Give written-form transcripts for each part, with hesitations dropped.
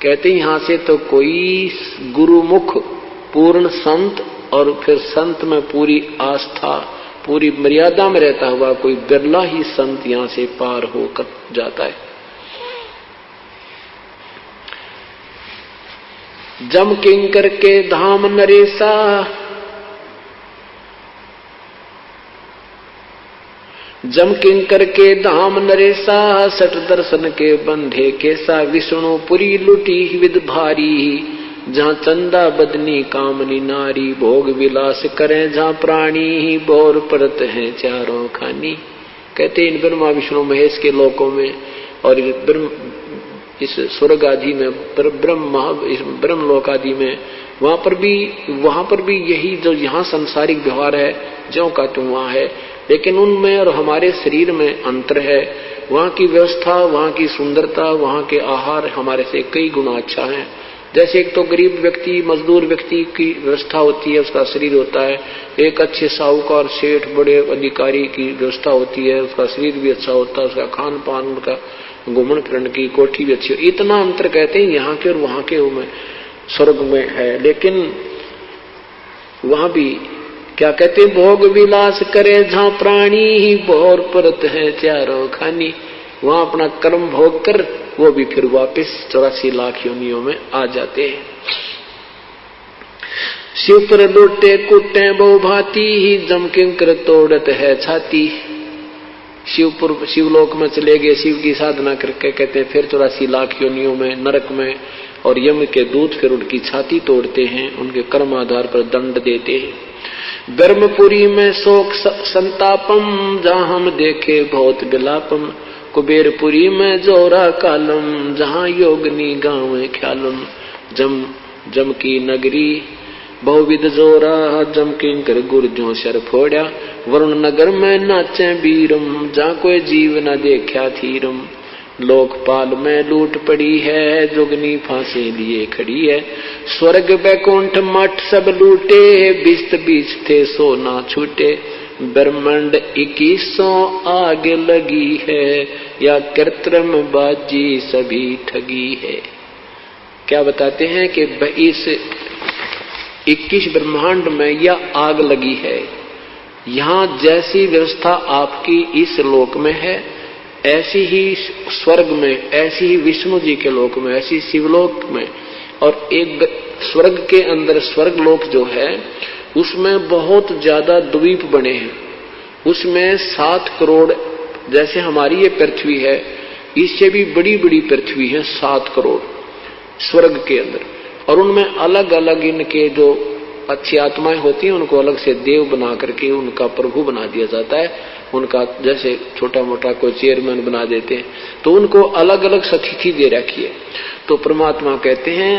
कहते यहां से तो कोई गुरुमुख पूर्ण संत और फिर संत में पूरी आस्था पूरी मर्यादा में रहता हुआ कोई बिरला ही संत यहां से पार होकर जाता है। जम किंकर के धाम नरेसा, जम किंकर के धाम नरेसा, सट दर्शन के बंधे केसा, विष्णुपुरी लुटी विद भारी, जहाँ चंदा बदनी कामनी नारी, भोग विलास करें जहाँ प्राणी ही बोर परत हैं चारों खानी। कहते इन ब्रह्मा विष्णु महेश के लोकों में और इस स्वर्ग आदि में ब्रह्म लोक आदि में वहां पर भी यही जो यहाँ सांसारिक व्यवहार है ज्यों का त्यों वहां है, लेकिन उनमें और हमारे शरीर में अंतर है। वहां की व्यवस्था, वहां की सुंदरता, वहां के आहार हमारे से कई गुना अच्छा है। जैसे एक तो गरीब व्यक्ति मजदूर व्यक्ति की व्यवस्था होती है, उसका शरीर होता है, एक अच्छे साहूकार सेठ बड़े अधिकारी की व्यवस्था होती है, उसका शरीर भी अच्छा होता है, उसका खान पान उनका घूमन फिरन की कोठी भी अच्छी। इतना अंतर कहते हैं यहाँ के और वहां के में स्वर्ग में है। लेकिन वहां भी क्या कहते हैं, भोग विलास करे जहाँ प्राणी ही बोर परत है चारों खानी। वहां अपना कर्म भोग कर वो भी फिर वापस 84 लाख योनियों में आ जाते हैं। शिव पर लुटे कुटे बहु भांति ही, जम किंकर तोड़त है छाती। शिवलोक में चले गए, शिव की साधना करके कहते हैं फिर 84 लाख योनियों में नरक में, और यम के दूत फिर उनकी छाती तोड़ते हैं, उनके कर्म आधार पर दंड देते हैं। ब्रह्मपुरी में शोक संतापम, जहाँ हम देखे बहुत विलापम। कुबेरपुरी में जोरा कालम, जहाँ योगनी गाँव ख्यालम। जम की नगरी बहुविध जोरा, जम किंकर गुर्जों सर फोड़ा। वरुण नगर में नाचे बीरम, जहाँ कोई जीव न देखा थीरम। लोकपाल में लूट पड़ी है, जोगनी फांसे लिए खड़ी है। स्वर्ग बैकुंठ मठ सब लूटे, बिस्त बीच थे सो ना छूटे। ब्रह्मांड 2100 आग लगी है, या कृत्रिम बाजी सभी ठगी है। क्या बताते हैं कि इस 21 ब्रह्मांड में यह आग लगी है। यहाँ जैसी व्यवस्था आपकी इस लोक में है, ऐसी ही स्वर्ग में, ऐसी ही विष्णु जी के लोक में, ऐसी शिवलोक में, और एक स्वर्ग के अंदर स्वर्ग लोक जो है उसमें बहुत ज्यादा द्वीप बने हैं। उसमें 7 करोड़, जैसे हमारी ये पृथ्वी है इससे भी बड़ी बड़ी पृथ्वी है 7 करोड़ स्वर्ग के अंदर, और उनमें अलग अलग इनके जो अच्छी आत्माएं होती हैं उनको अलग से देव बना करके उनका प्रभु बना दिया जाता है। उनका जैसे छोटा मोटा कोई चेयरमैन बना देते हैं, तो उनको अलग अलग स्थिति दे रखी है। तो परमात्मा कहते हैं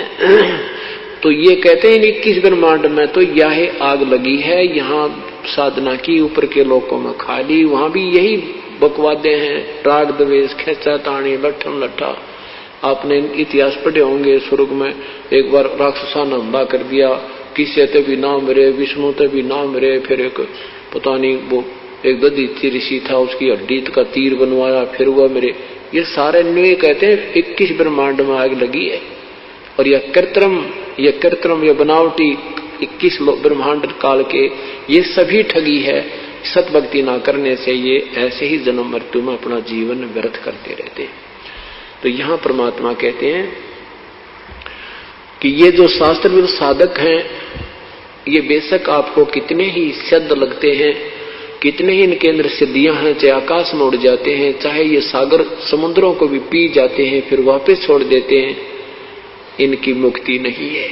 तो ये कहते हैं 21 ब्रह्मांड में तो यह आग लगी है। यहाँ साधना की ऊपर के लोकों में खाली, वहां भी यही बकवादे हैं, राग द्वेष खेचा ताणी लठम लट्ठा। आपने इतिहास पढ़े होंगे, स्वर्ग में एक बार राक्षसा ने हमला कर दिया, किसी ते भी नाम रे, विष्णु ते भी नाम रे, फिर एक पता नहीं वो एक दधीचि ऋषि था, उसकी हड्डी का तीर बनवाया, फिर हुआ मेरे। ये सारे न्यू कहते हैं 21 ब्रह्मांड में आग लगी है। और यह कृत्रिम यह बनावटी 21 ब्रह्मांड काल के ये सभी ठगी है। सतभक्ति ना करने से ये ऐसे ही जन्म मृत्यु में अपना जीवन व्यर्थ करते रहते हैं। तो यहाँ परमात्मा कहते हैं कि ये जो शास्त्र विरुद्ध साधक हैं, ये बेशक आपको कितने ही सिद्ध लगते हैं, कितने ही इनके अंदर सिद्धियां हैं, चाहे आकाश में उड़ जाते हैं, चाहे ये सागर समुद्रों को भी पी जाते हैं फिर वापस छोड़ देते हैं, इनकी मुक्ति नहीं है।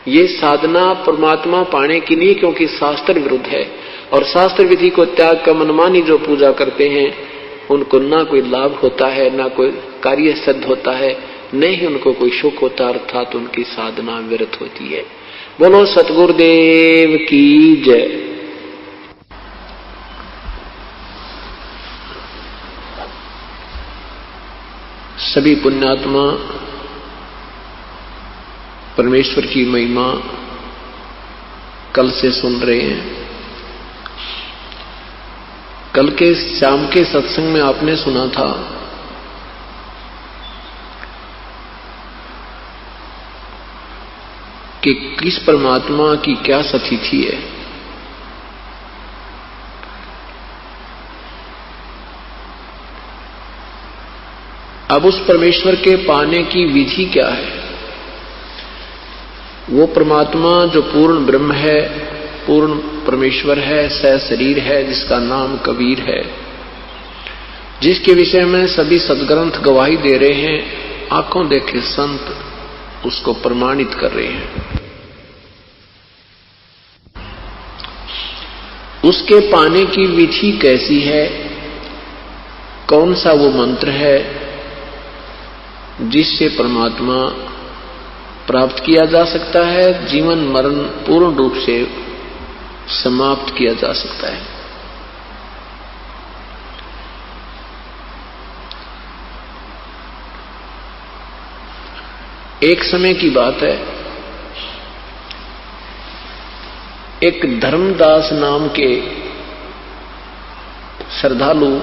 ये साधना परमात्मा पाने के लिए, क्योंकि शास्त्र विरुद्ध है, और शास्त्र विधि को त्याग कर मनमानी जो पूजा करते हैं उनको ना कोई लाभ होता है, ना कोई कार्य सिद्ध होता है, न ही उनको कोई सुख होता, अर्थात उनकी साधना व्यर्थ होती है। बोलो सतगुरुदेव की जय। सभी पुण्यात्मा परमेश्वर की महिमा कल से सुन रहे हैं। कल के शाम के सत्संग में आपने सुना था कि किस परमात्मा की क्या स्थिति है। अब उस परमेश्वर के पाने की विधि क्या है? वो परमात्मा जो पूर्ण ब्रह्म है, पूर्ण परमेश्वर है, सशरीर है, जिसका नाम कबीर है, जिसके विषय में सभी सदग्रंथ गवाही दे रहे हैं, आंखों देखे संत उसको प्रमाणित कर रहे हैं। उसके पाने की विधि कैसी है? कौन सा वो मंत्र है जिससे परमात्मा प्राप्त किया जा सकता है, जीवन मरण पूर्ण रूप से समाप्त किया जा सकता है? एक समय की बात है, एक धर्मदास नाम के श्रद्धालु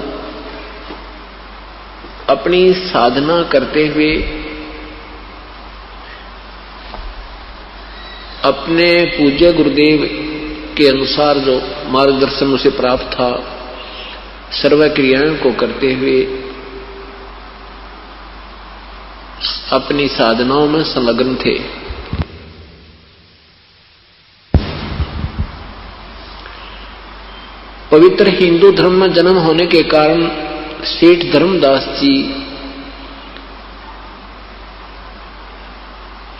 अपनी साधना करते हुए अपने पूज्य गुरुदेव के अनुसार जो मार्गदर्शन उसे प्राप्त था, सर्व क्रियाओं को करते हुए अपनी साधनाओं में संलग्न थे। पवित्र हिंदू धर्म में जन्म होने के कारण सेठ धर्मदास जी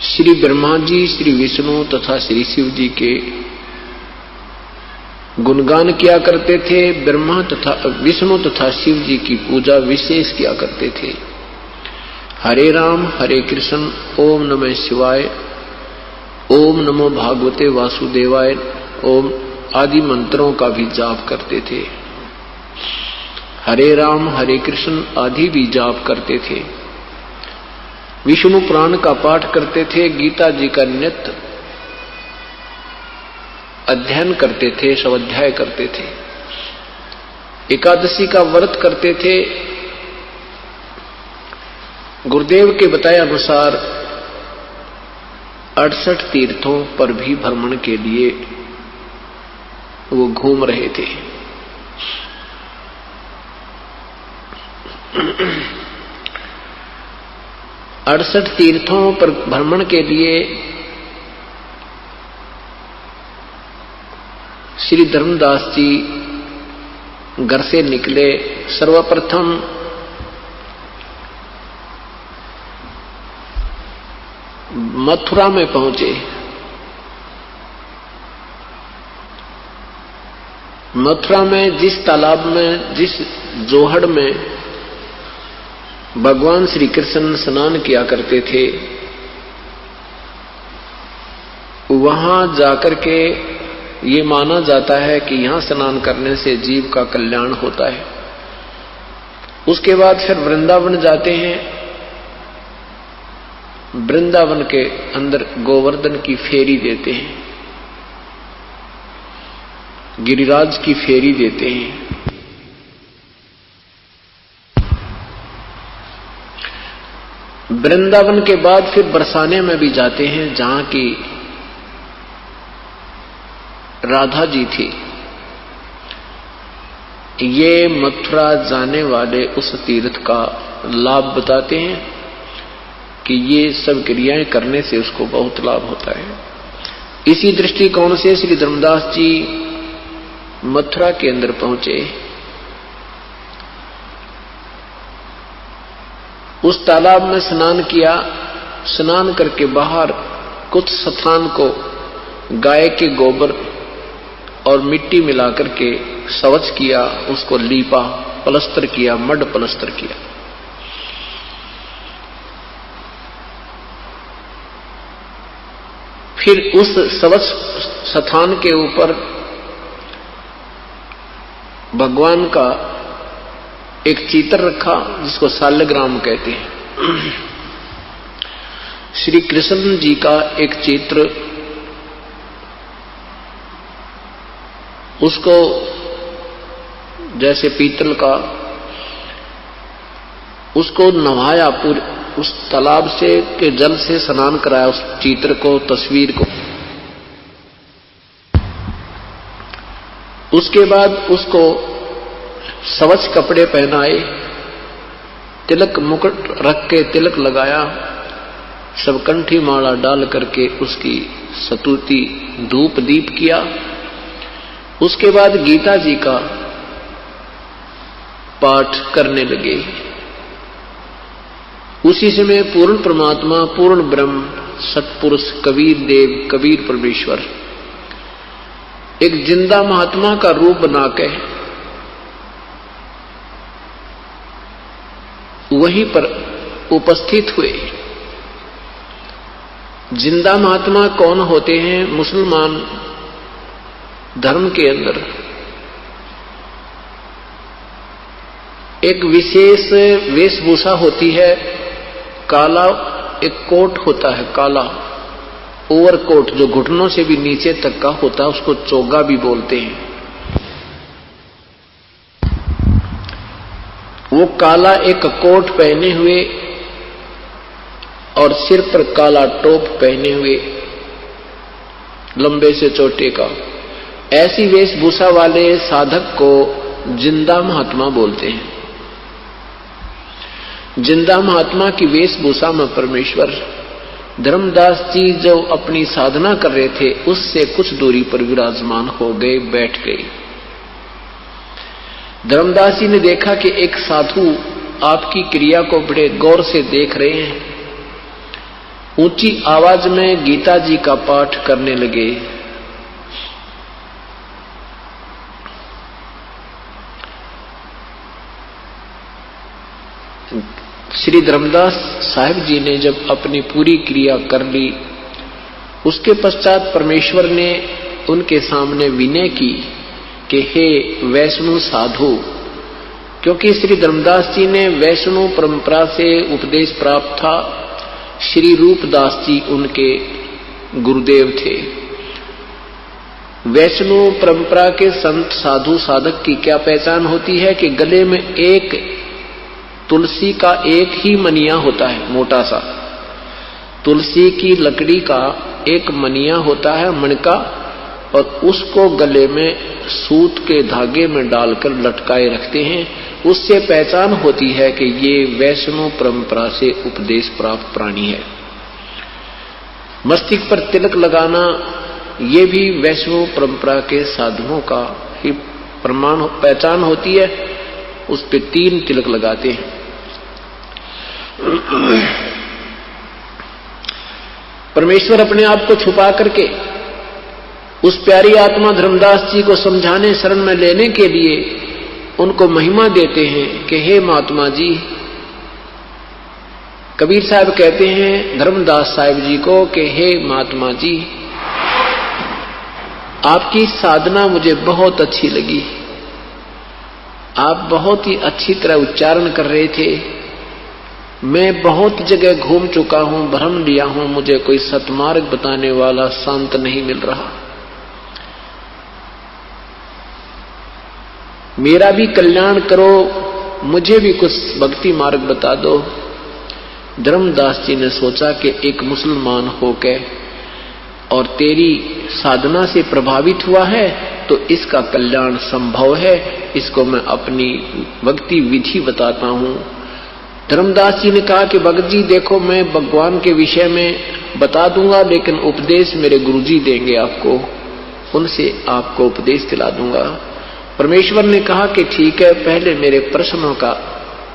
श्री ब्रह्मा जी, श्री विष्णु तथा श्री शिव जी के गुणगान किया करते थे। ब्रह्मा तथा विष्णु तथा शिव जी की पूजा विशेष किया करते थे। हरे राम हरे कृष्ण, ओम नमः शिवाय, ओम नमो भागवते वासुदेवाय, ओम आदि मंत्रों का भी जाप करते थे। हरे राम हरे कृष्ण आदि भी जाप करते थे। विष्णु पुराण का पाठ करते थे। गीता जी का नित्य अध्ययन करते थे, स्वाध्याय करते थे। एकादशी का व्रत करते थे। गुरुदेव के बताए अनुसार 68 तीर्थों पर भी भ्रमण के लिए वो घूम रहे थे। अड़सठ तीर्थों पर भ्रमण के लिए श्री धर्मदास जी घर से निकले। सर्वप्रथम मथुरा में पहुंचे। मथुरा में जिस तालाब में, जिस जोहड़ में भगवान श्री कृष्ण स्नान किया करते थे, वहां जाकर के ये माना जाता है कि यहां स्नान करने से जीव का कल्याण होता है। उसके बाद फिर वृंदावन जाते हैं। वृंदावन के अंदर गोवर्धन की फेरी देते हैं, गिरिराज की फेरी देते हैं। वृंदावन के बाद फिर बरसाने में भी जाते हैं, जहां की राधा जी थी। ये मथुरा जाने वाले उस तीर्थ का लाभ बताते हैं कि ये सब क्रियाएं करने से उसको बहुत लाभ होता है। इसी दृष्टिकोण से श्री धर्मदास जी मथुरा के अंदर पहुंचे। उस तालाब में स्नान किया। स्नान करके बाहर कुछ स्थान को गाय के गोबर और मिट्टी मिलाकर के स्वच्छ किया, उसको लीपा, पलस्तर किया, मड पलस्तर किया। फिर उस स्वच्छ स्थान के ऊपर भगवान का एक चित्र रखा, जिसको शालग्राम कहते हैं। श्री कृष्ण जी का एक चित्र, उसको जैसे पीतल का, उसको नहाया, उस तालाब से के जल से स्नान कराया, उस चित्र को, तस्वीर को। उसके बाद उसको स्वच्छ कपड़े पहनाए, तिलक मुकुट रख के तिलक लगाया, सब कंठी माला डाल करके उसकी स्तुति धूप दीप किया। उसके बाद गीता जी का पाठ करने लगे। उसी समय पूर्ण परमात्मा, पूर्ण ब्रह्म, सतपुरुष कबीर देव, कबीर परमेश्वर एक जिंदा महात्मा का रूप बनाकर वहीं पर उपस्थित हुए। जिंदा महात्मा कौन होते हैं? मुसलमान धर्म के अंदर एक विशेष वेशभूषा होती है, काला एक कोट होता है, काला ओवरकोट जो घुटनों से भी नीचे तक का होता है, उसको चोगा भी बोलते हैं। वो काला एक कोट पहने हुए और सिर पर काला टोप पहने हुए, लंबे से चोटे का, ऐसी वेशभूषा वाले साधक को जिंदा महात्मा बोलते हैं। जिंदा महात्मा की वेशभूषा में परमेश्वर धर्मदास जी जो अपनी साधना कर रहे थे उससे कुछ दूरी पर विराजमान हो गए, बैठ गए। धर्मदास जी ने देखा कि एक साधु आपकी क्रिया को बड़े गौर से देख रहे हैं। ऊंची आवाज में गीता जी का पाठ करने लगे। श्री धर्मदास साहिब जी ने जब अपनी पूरी क्रिया कर ली, उसके पश्चात परमेश्वर ने उनके सामने विनय की कि हे वैष्णव साधु, क्योंकि श्री धर्मदास जी ने वैष्णव परंपरा से उपदेश प्राप्त था। श्री रूपदास जी उनके गुरुदेव थे। वैष्णव परंपरा के संत साधु साधक की क्या पहचान होती है कि गले में एक तुलसी का एक ही मनिया होता है, मोटा सा तुलसी की लकड़ी का एक मनिया होता है, मणका, और उसको गले में सूत के धागे में डालकर लटकाए रखते हैं। उससे पहचान होती है कि ये वैष्णव परंपरा से उपदेश प्राप्त प्राणी है। मस्तिष्क पर तिलक लगाना ये भी वैष्णव परंपरा के साधुओं का ही प्रमाण पहचान होती है। उस पे 3 तिलक लगाते हैं। परमेश्वर अपने आप को छुपा करके उस प्यारी आत्मा धर्मदास जी को समझाने, शरण में लेने के लिए उनको महिमा देते हैं कि हे महात्मा जी। कबीर साहब कहते हैं धर्मदास साहिब जी को कि हे महात्मा जी, आपकी साधना मुझे बहुत अच्छी लगी। आप बहुत ही अच्छी तरह उच्चारण कर रहे थे। मैं बहुत जगह घूम चुका हूं, भ्रम लिया हूं, मुझे कोई सतमार्ग बताने वाला संत नहीं मिल रहा। मेरा भी कल्याण करो, मुझे भी कुछ भक्ति मार्ग बता दो। धर्मदास जी ने सोचा कि एक मुसलमान होकर और तेरी साधना से प्रभावित हुआ है तो इसका कल्याण संभव है, इसको मैं अपनी भक्ति विधि बताता हूं। धर्मदास जी ने कहा कि भगत जी देखो, मैं भगवान के विषय में बता दूंगा, लेकिन उपदेश मेरे गुरुजी देंगे आपको, उनसे आपको उपदेश दिला दूंगा। परमेश्वर ने कहा कि ठीक है, पहले मेरे प्रश्नों का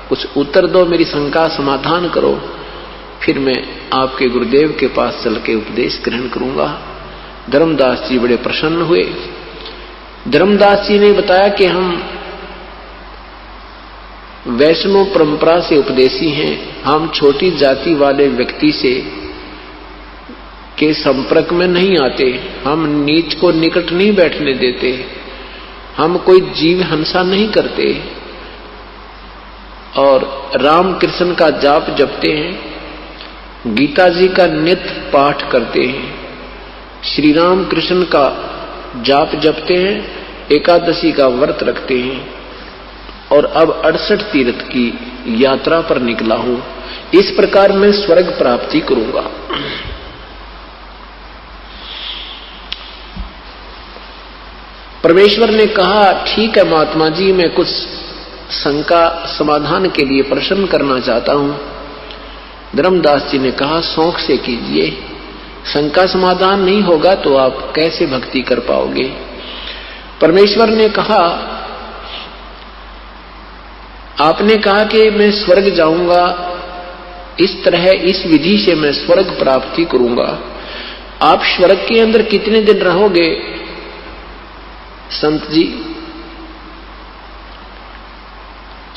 कुछ उत्तर दो, मेरी शंका समाधान करो, फिर मैं आपके गुरुदेव के पास चल के उपदेश ग्रहण करूंगा। धर्मदास जी बड़े प्रसन्न हुए। धर्मदास जी ने बताया कि हम वैष्णव परंपरा से उपदेशी हैं, हम छोटी जाति वाले व्यक्ति से के संपर्क में नहीं आते, हम नीच को निकट नहीं बैठने देते, हम कोई जीव हिंसा नहीं करते और राम कृष्ण का जाप जपते हैं, गीता जी का नित्य पाठ करते हैं, श्री राम कृष्ण का जाप जपते हैं, एकादशी का व्रत रखते हैं और अब 68 तीर्थ की यात्रा पर निकला हूं। इस प्रकार मैं स्वर्ग प्राप्ति करूंगा। परमेश्वर ने कहा, ठीक है महात्मा जी, मैं कुछ शंका समाधान के लिए प्रश्न करना चाहता हूं। धर्मदास जी ने कहा, शौक से कीजिए, शंका समाधान नहीं होगा तो आप कैसे भक्ति कर पाओगे। परमेश्वर ने कहा, आपने कहा कि मैं स्वर्ग जाऊंगा, इस तरह इस विधि से मैं स्वर्ग प्राप्ति करूंगा। आप स्वर्ग के अंदर कितने दिन रहोगे संत जी?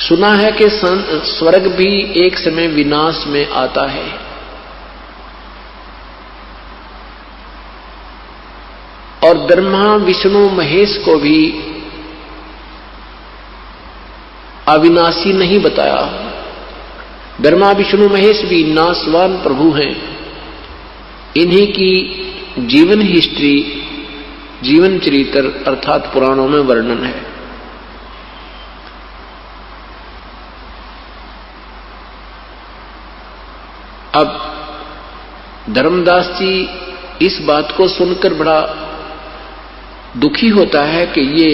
सुना है कि स्वर्ग भी एक समय विनाश में आता है। और ब्रह्मा विष्णु महेश को भी अविनाशी नहीं बताया। ब्रह्मा विष्णु महेश भी नाशवान प्रभु हैं। इन्हीं की जीवन हिस्ट्री, जीवन चरित्र अर्थात पुराणों में वर्णन है। अब धर्मदास जी इस बात को सुनकर बड़ा दुखी होता है कि ये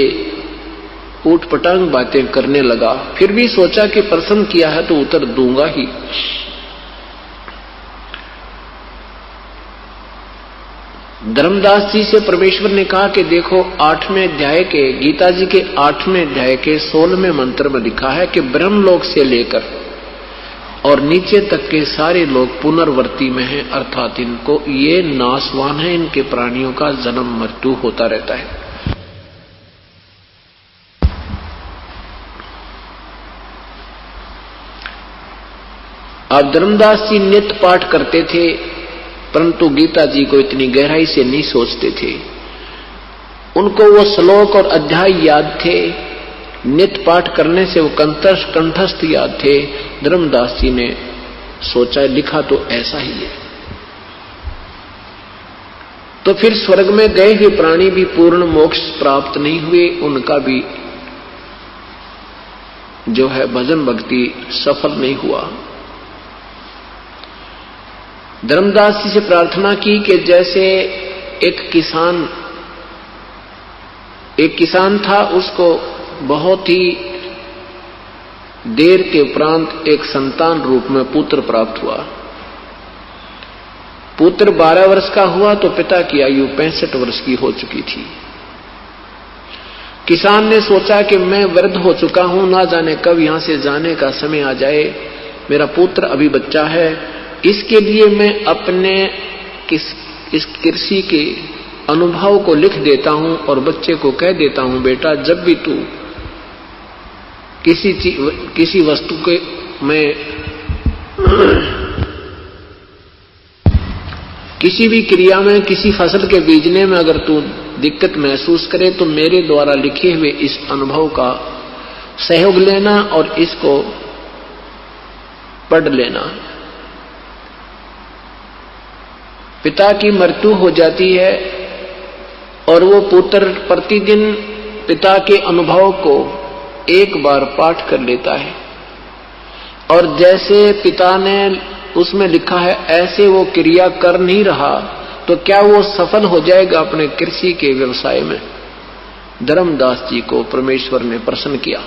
ऊटपटांग बातें करने लगा। फिर भी सोचा कि प्रश्न किया है तो उत्तर दूंगा ही। धर्मदास जी से परमेश्वर ने कहा कि देखो, 8वें अध्याय के, गीता जी के 8वें अध्याय के 16वें मंत्र में लिखा है कि ब्रह्मलोक से लेकर और नीचे तक के सारे लोग पुनर्वर्ती में हैं, अर्थात इनको ये नाशवान है, इनके प्राणियों का जन्म मृत्यु होता रहता है। अब धर्मदास जी नित्य पाठ करते थे, परंतु गीता जी को इतनी गहराई से नहीं सोचते थे। उनको वो श्लोक और अध्याय याद थे, नित्य पाठ करने से वो कंठस्थ याद थे। धर्मदास जी ने सोचा, लिखा तो ऐसा ही है। तो फिर स्वर्ग में गए हुए प्राणी भी पूर्ण मोक्ष प्राप्त नहीं हुए, उनका भी जो है भजन भक्ति सफल नहीं हुआ। धर्मदास जी से प्रार्थना की कि जैसे एक किसान था, उसको बहुत ही देर के उपरांत एक संतान रूप में पुत्र प्राप्त हुआ। पुत्र 12 वर्ष का हुआ तो पिता की आयु 65 वर्ष की हो चुकी थी। किसान ने सोचा कि मैं वृद्ध हो चुका हूं, ना जाने कब यहां से जाने का समय आ जाए, मेरा पुत्र अभी बच्चा है, इसके लिए मैं अपने इस कृषि के अनुभव को लिख देता हूं और बच्चे को कह देता हूं, बेटा जब भी तू किसी वस्तु के में किसी भी क्रिया में, किसी फसल के बीजने में अगर तू दिक्कत महसूस करे तो मेरे द्वारा लिखे हुए इस अनुभव का सहयोग लेना और इसको पढ़ लेना। पिता की मृत्यु हो जाती है और वो पुत्र प्रतिदिन पिता के अनुभव को एक बार पाठ कर लेता है और जैसे पिता ने उसमें लिखा है ऐसे वो क्रिया कर नहीं रहा तो क्या वो सफल हो जाएगा अपने कृषि के व्यवसाय में? धर्मदास जी को परमेश्वर ने प्रसन्न किया।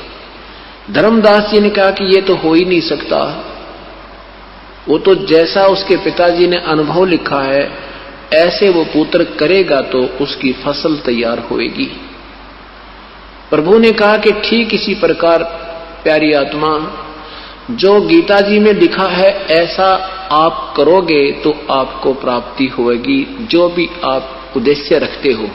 धर्मदास जी ने कहा कि ये तो हो ही नहीं सकता, वो तो जैसा उसके पिताजी ने अनुभव लिखा है ऐसे वो पुत्र करेगा तो उसकी फसल तैयार होएगी। प्रभु ने कहा कि ठीक इसी प्रकार प्यारी आत्मा, जो गीता जी में लिखा है ऐसा आप करोगे तो आपको प्राप्ति होगी, जो भी आप उद्देश्य रखते हो।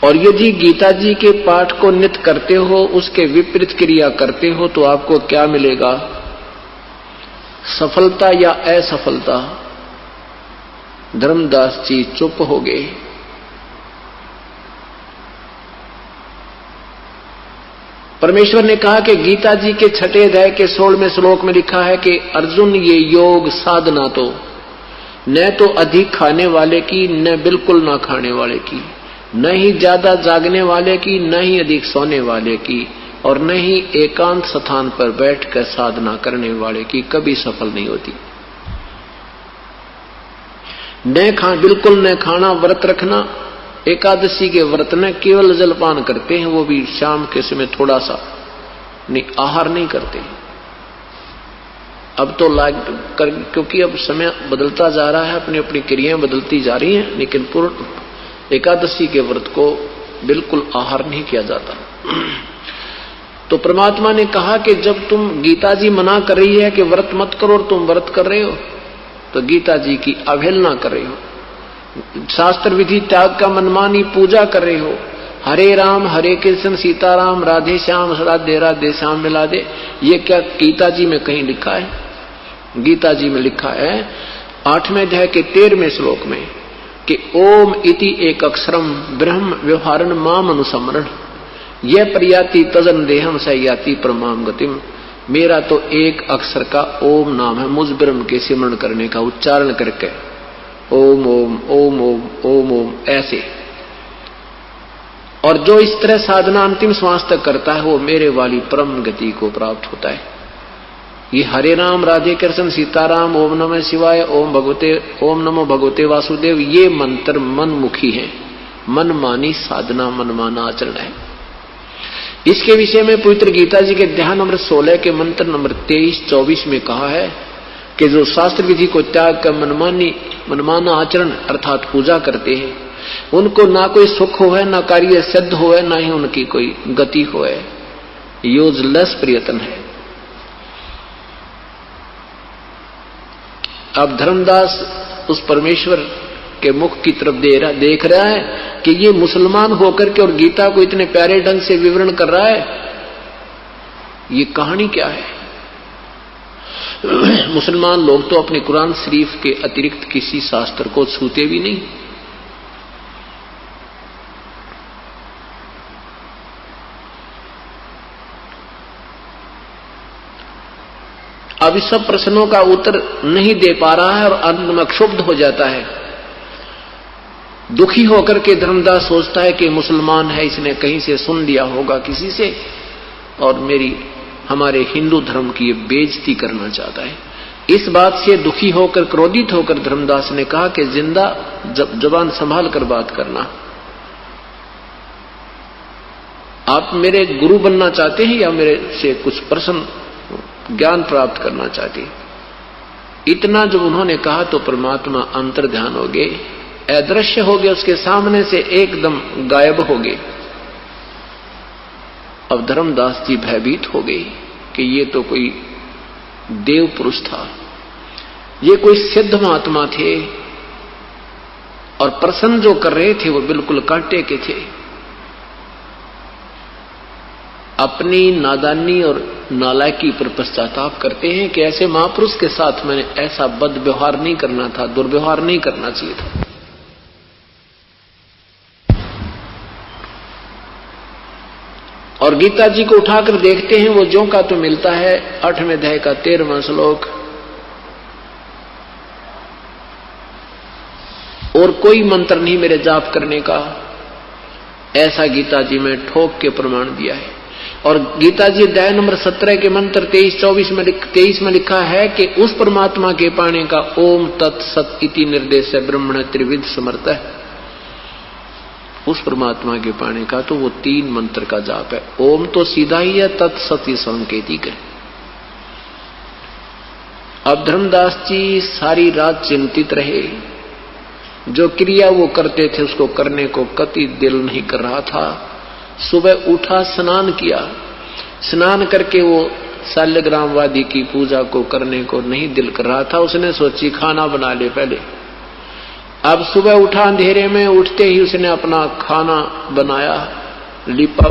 और यदि गीता जी के पाठ को नित्य करते हो, उसके विपरीत क्रिया करते हो तो आपको क्या मिलेगा? सफलता या असफलता? धर्मदास जी चुप हो गए। परमेश्वर ने कहा कि गीता जी के 6 अध्याय के 16वें श्लोक में लिखा है कि अर्जुन, ये योग साधना तो न तो अधिक खाने वाले की, न बिल्कुल ना खाने वाले की, न ही ज्यादा जागने वाले की, न ही अधिक सोने वाले की, और न ही एकांत स्थान पर बैठकर साधना करने वाले की कभी सफल नहीं होती। बिल्कुल न खाना, व्रत रखना एकादशी के व्रत में केवल जलपान करते हैं, वो भी शाम के समय थोड़ा सा, नहीं आहार नहीं करते। अब तो क्योंकि अब समय बदलता जा रहा है, अपनी अपनी क्रियाएं बदलती जा रही हैं, लेकिन पूर्ण एकादशी के व्रत को बिल्कुल आहार नहीं किया जाता। तो परमात्मा ने कहा कि जब तुम, गीता जी मना कर रही है कि व्रत मत करो और तुम व्रत कर रहे हो, तो गीता जी की अवहेलना कर रहे हो, शास्त्र विधि त्याग का मनमानी पूजा कर रहे हो। हरे राम हरे कृष्ण सीताराम राधे श्याम राधे राधे श्याम मिला दे, ये क्या गीता जी में कहीं लिखा है? गीता जी में लिखा है 8वें अध्याय के 13वें श्लोक में कि ओम इति एक अक्षरम ब्रह्म व्यवहारन माम अनुसमरण, यह प्रयाति तजन देहम सयाति परमाम गतिम। मेरा तो एक अक्षर का ओम नाम है, मुझ ब्रह्म के सिमरण करने का उच्चारण करके ओम ओम ओम ओम ओम ओम ऐसे, और जो इस तरह साधना अंतिम श्वास तक करता है वो मेरे वाली परम गति को प्राप्त होता है। ये हरे राम राधे कृष्ण सीताराम ओम नमः शिवाय ओम नमो भगवते वासुदेव, ये मंत्र मनमुखी है, मनमानी साधना मनमाना आचरण है। इसके विषय में पवित्र गीता जी के ध्यान नंबर 16 के मंत्र नंबर 23-24 में कहा है कि जो शास्त्र विधि को त्याग कर मनमाना आचरण अर्थात पूजा करते हैं, उनको ना कोई सुख हो है, ना कार्य सिद्ध हो है, ना ही उनकी कोई गति हो है, यूजलेस प्रयत्न है। अब धर्मदास उस परमेश्वर के मुख की तरफ देख रहा है कि ये मुसलमान होकर के और गीता को इतने प्यारे ढंग से विवरण कर रहा है, ये कहानी क्या है? मुसलमान लोग तो अपने कुरान शरीफ के अतिरिक्त किसी शास्त्र को छूते भी नहीं। अब इस सब प्रश्नों का उत्तर नहीं दे पा रहा है और अंत में क्षुब्ध हो जाता है। दुखी होकर के धर्मदास सोचता है कि मुसलमान है, इसने कहीं से सुन लिया होगा किसी से और हमारे हिंदू धर्म की बेइज्जती करना चाहता है। इस बात से दुखी होकर क्रोधित होकर धर्मदास ने कहा कि जिंदा जबान संभाल कर बात करना, आप मेरे गुरु बनना चाहते हैं या मेरे से कुछ प्रश्न ज्ञान प्राप्त करना चाहते हैं? इतना जब उन्होंने कहा तो परमात्मा अंतर्ध्यान हो गए, अदृश्य हो गए, उसके सामने से एकदम गायब हो गए। अब धर्मदास जी भयभीत हो गए कि ये तो कोई देव पुरुष था, ये कोई सिद्ध महात्मा थे और प्रश्न जो कर रहे थे वो बिल्कुल कांटे के थे। अपनी नादानी और नालायकी पर पश्चाताप करते हैं कि ऐसे महापुरुष के साथ मैंने ऐसा बद व्यवहार नहीं करना था, दुर्व्यवहार नहीं करना चाहिए था। और गीता जी को उठाकर देखते हैं, वो ज्यों का तो मिलता है 8वें अध्याय का 13वां श्लोक, और कोई मंत्र नहीं मेरे जाप करने का, ऐसा गीता जी में ठोक के प्रमाण दिया है। और गीता जी अध्याय नंबर 17 के मंत्र 23 में लिखा है कि उस परमात्मा के पाने का ओम तत्सत इति निर्देश ब्रह्मण त्रिविध समर्थ है। उस परमात्मा के पाने का तो वो 3 मंत्र का जाप है। ओम तो सीधा ही है, तत्सत ये संकेतिक है। अब धर्मदास जी सारी रात चिंतित रहे, जो क्रिया वो करते थे उसको करने को कति दिल नहीं कर रहा था। सुबह उठा, स्नान किया, स्नान करके वो शाल्यग्रामवादी की पूजा को करने को नहीं दिल कर रहा था। उसने सोची खाना बना ले पहले। अब सुबह उठा, अंधेरे में उठते ही उसने अपना खाना बनाया, लीपा,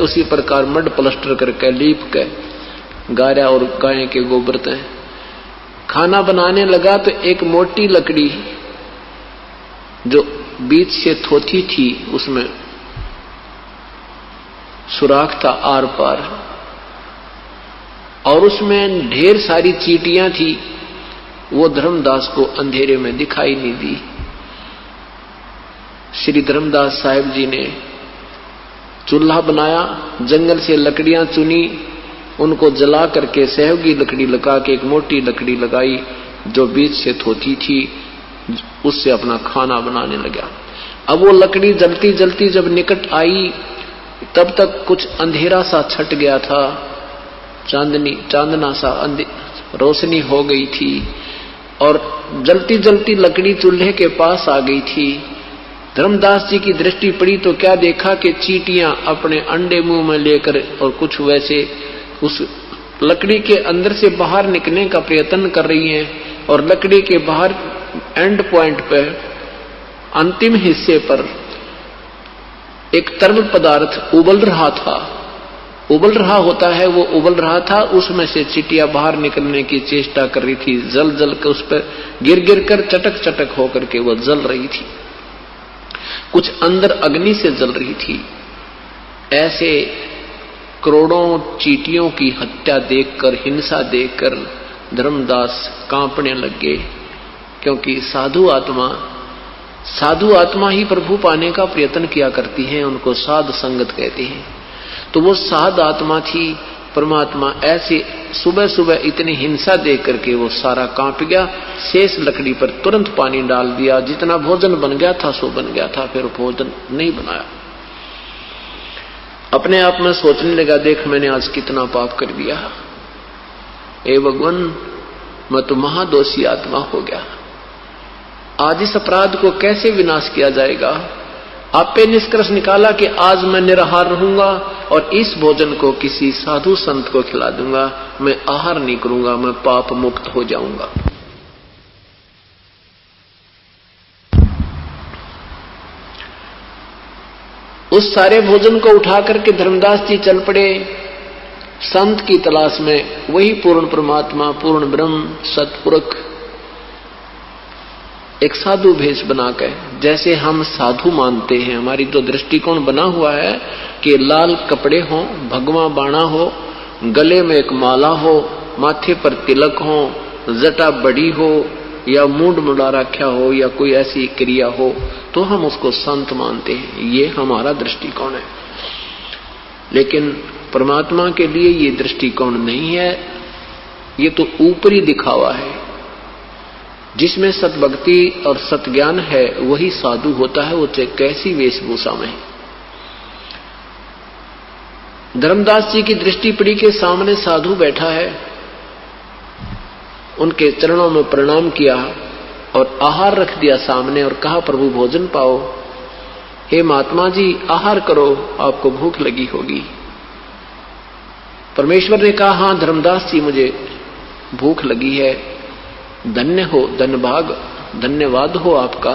उसी प्रकार मड प्लस्टर करके लीप के गारा और गाय के गोबर से खाना बनाने लगा। तो एक मोटी लकड़ी जो बीच से थोथी थी, उसमें सुराख था आर पार, और उसमें ढेर सारी चींटियां थी। वो धर्मदास को अंधेरे में दिखाई नहीं दी। श्री धर्मदास साहिब जी ने चूल्हा बनाया, जंगल से लकड़ियां चुनी, उनको जला करके सहयोगी लकड़ी लगा के एक मोटी लकड़ी लगाई जो बीच से थोथी थी, उससे अपना खाना बनाने लगा। अब वो लकड़ी जलती जलती जब निकट आई तब तक कुछ अंधेरा सा छट गया था, चांदना सा रोशनी हो गई थी और जलती जलती लकड़ी चूल्हे के पास आ गई थी। धर्मदास जी की दृष्टि पड़ी तो क्या देखा कि चींटियां अपने अंडे मुंह में लेकर और कुछ वैसे उस लकड़ी के अंदर से बाहर निकलने का प्रयत्न कर रही हैं और लकड़ी के बाहर एंड पॉइंट पर अंतिम हिस्से पर एक तरल पदार्थ उबल रहा था। उबल रहा होता है, वो उबल रहा था, उसमें से चींटियां बाहर निकलने की चेष्टा कर रही थी। जल जल कर उस पर गिर गिर कर चटक चटक होकर के वो जल रही थी, कुछ अंदर अग्नि से जल रही थी। ऐसे करोड़ों चींटियों की हत्या देखकर, हिंसा देखकर धर्मदास कांपने लग गए, क्योंकि साधु आत्मा ही प्रभु पाने का प्रयत्न किया करती हैं, उनको साध संगत कहते हैं। तो वो साध आत्मा थी। परमात्मा ऐसे सुबह सुबह इतनी हिंसा देख करके वो सारा कांप गया। शेष लकड़ी पर तुरंत पानी डाल दिया, जितना भोजन बन गया था सो बन गया था, फिर भोजन नहीं बनाया। अपने आप में सोचने लगा, देख मैंने आज कितना पाप कर दिया, हे भगवान मैं तो महादोषी आत्मा हो गया। आज इस अपराध को कैसे विनाश किया जाएगा? आपे निष्कर्ष निकाला कि आज मैं निराहार रहूंगा और इस भोजन को किसी साधु संत को खिला दूंगा, मैं आहार नहीं करूंगा, मैं पाप मुक्त हो जाऊंगा। उस सारे भोजन को उठा करके धर्मदास जी चल पड़े संत की तलाश में। वही पूर्ण परमात्मा, पूर्ण ब्रह्म, सतपुरुष एक साधु भेष बनाकर, जैसे हम साधु मानते हैं, हमारी तो दृष्टिकोण बना हुआ है कि लाल कपड़े हो, भगवा बाणा हो, गले में एक माला हो, माथे पर तिलक हो, जटा बड़ी हो या मूंड मुड़ा रखा हो या कोई ऐसी क्रिया हो तो हम उसको संत मानते हैं। ये हमारा दृष्टिकोण है। लेकिन परमात्मा के लिए ये दृष्टिकोण नहीं है, ये तो ऊपरी दिखावा है। जिसमें सतभक्ति और सतज्ञान है वही साधु होता है, वो चाहे कैसी वेशभूषा में। धर्मदास जी की दृष्टि पड़ी के सामने साधु बैठा है, उनके चरणों में प्रणाम किया और आहार रख दिया सामने और कहा प्रभु भोजन पाओ। हे महात्मा जी आहार करो, आपको भूख लगी होगी। परमेश्वर ने कहा हां धर्मदास जी मुझे भूख लगी है। धन्य हो, धन्यभाग, धन्यवाद हो आपका।